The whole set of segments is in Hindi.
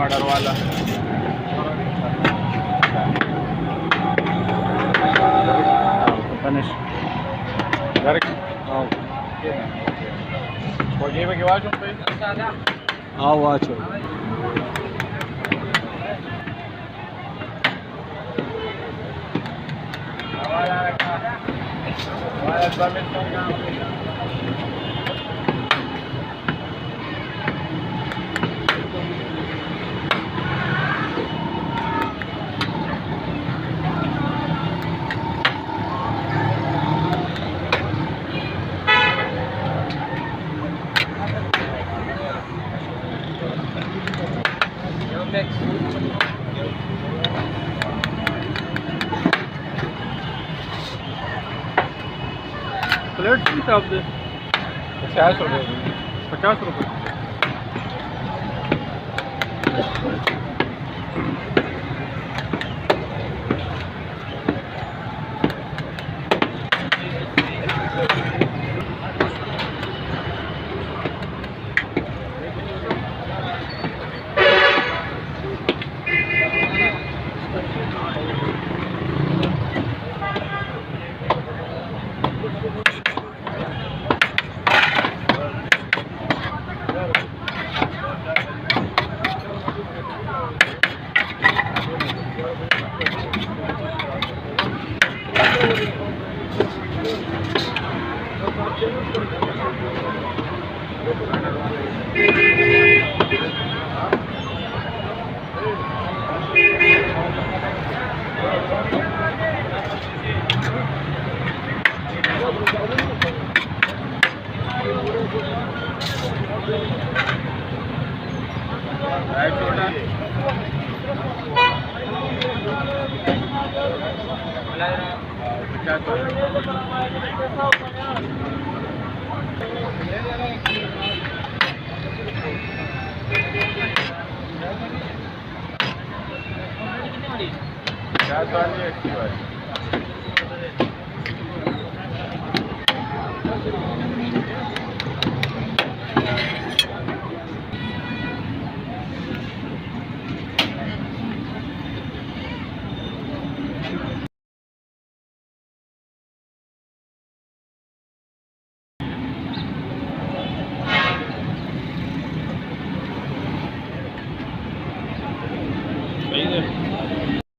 मर्डर वाला। Finish. घर Oh. Pode ir que eu acho um peixe. I'll watch it. Plate की हिसाब से 50 रुपये। 50 रुपये।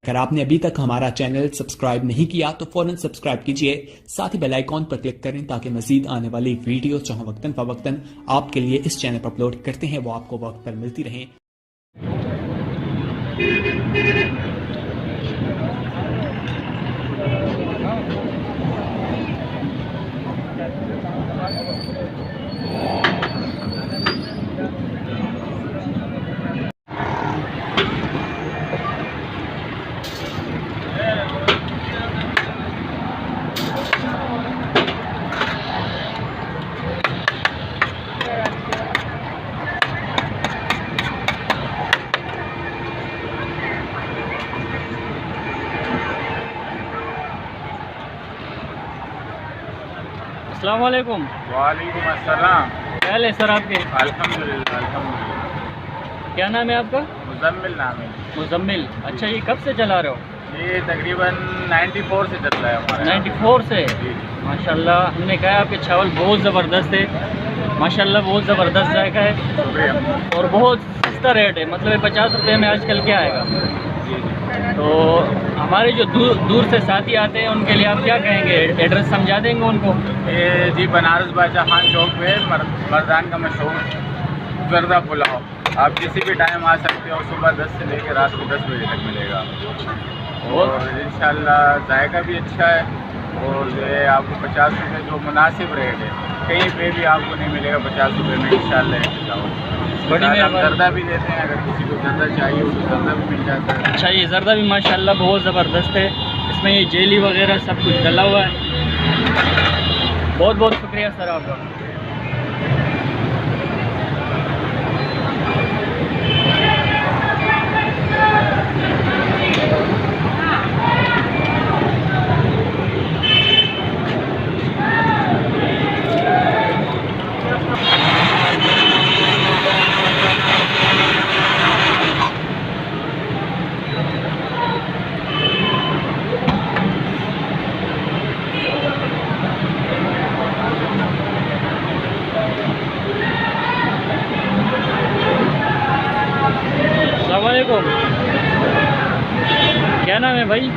अगर आपने अभी तक हमारा चैनल सब्सक्राइब नहीं किया तो फौरन सब्सक्राइब कीजिए, साथ ही बेल आइकॉन पर क्लिक करें ताकि मजीद आने वाली वीडियो जो हम वक्तन फवक्तन आपके लिए इस चैनल पर अपलोड करते हैं वो आपको वक्त पर मिलती रहें। अस्सलाम वालेकुम। वालेकुम अस्सलाम। क्या हाल है सर आपके? अल्हम्दुलिल्लाह अल्हम्दुलिल्लाह। क्या नाम है आपका? मुजम्मिल नाम है। मुजम्मिल। अच्छा, ये कब से चला रहे हो? ये तकरीबन 94 से चल रहा है हमारा। 94 से? जी। माशाल्लाह। हमने कहा आपके चावल बहुत ज़बरदस्त है, माशाल्लाह बहुत ज़बरदस्त जायका है शुक्रिया। और बहुत सस्ता रेट है, मतलब 50 रुपये में आजकल क्या आएगा। तो हमारे जो दूर से साथी आते हैं उनके लिए आप क्या कहेंगे, एड्रेस समझा देंगे उनको? ये जी बनारस बादशाह खान चौक पे मर्दान का मशहूर जर्दा पुलाव, आप किसी भी टाइम आ सकते हो, सुबह 10 से लेकर रात को 10 बजे तक मिलेगा और इंशाल्लाह जायका भी अच्छा है। और जो है आपको 50 रुपये जो मुनासिब रेट है, कहीं पे भी आपको नहीं मिलेगा 50 रुपये में इंशाल्लाह। बड़ी मेहरबानी। जर्दा भी देते हैं, अगर किसी को जर्दा चाहिए हो तो जर्दा भी मिल जाता है। अच्छा, ये जर्दा भी माशाल्लाह बहुत ज़बरदस्त है, इसमें ये जेली वगैरह सब कुछ डला हुआ है। बहुत बहुत शुक्रिया सर आपका। है भाई?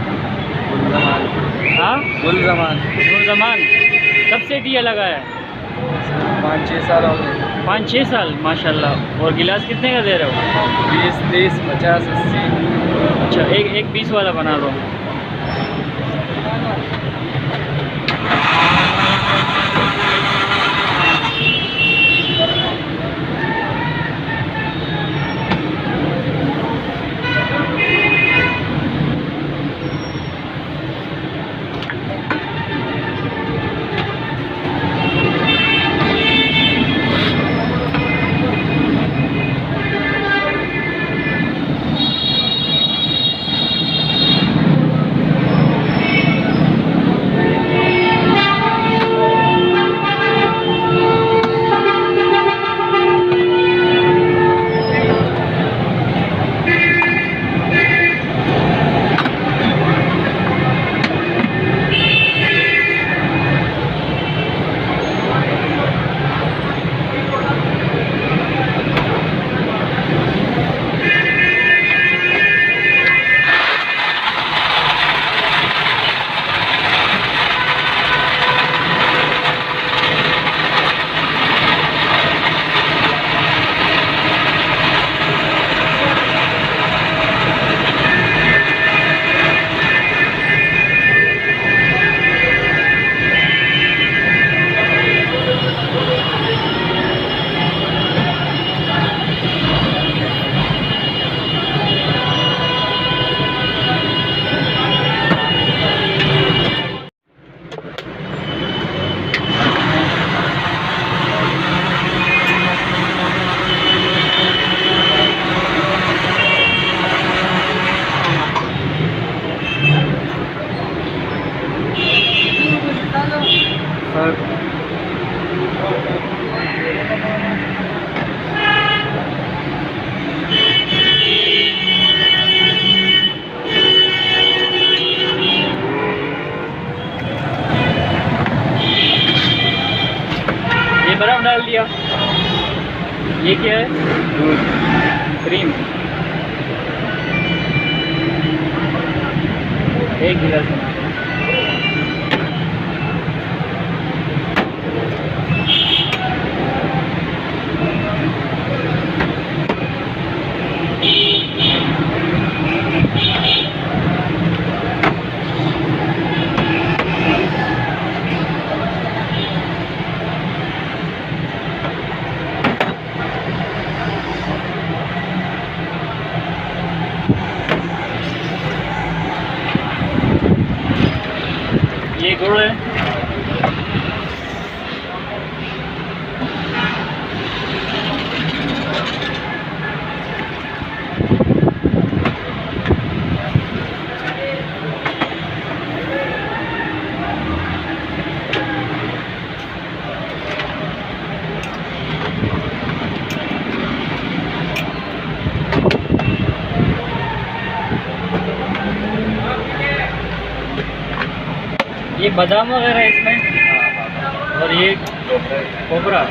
हाँ, गुलजमान। कब से दिया लगा है? 5-6 साल हो गए। 5-6 साल, माशाल्लाह। और गिलास कितने का दे रहे हो? 20, 30, 50, 80। अच्छा, एक 20 वाला बना दो। बर्फ डाल दिया। ये क्या है? दूध, क्रीम। एक गिलास बना दो। ये गुड़ है। ये बादाम वगैरह है इसमें, और ये कोबरा।